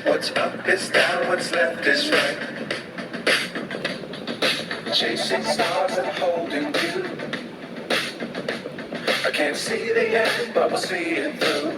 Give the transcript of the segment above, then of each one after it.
What's up is down, what's left is right. Chasing stars and holding you. I can't see the end, but we'll see it through.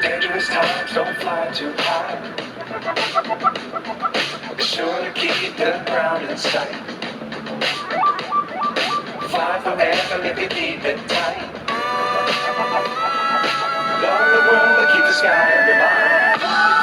Dangerous times, don't fly too high. Be sure to keep the ground in sight. Fly forever if you keep it tight. Love the world, but keep the sky in your mind.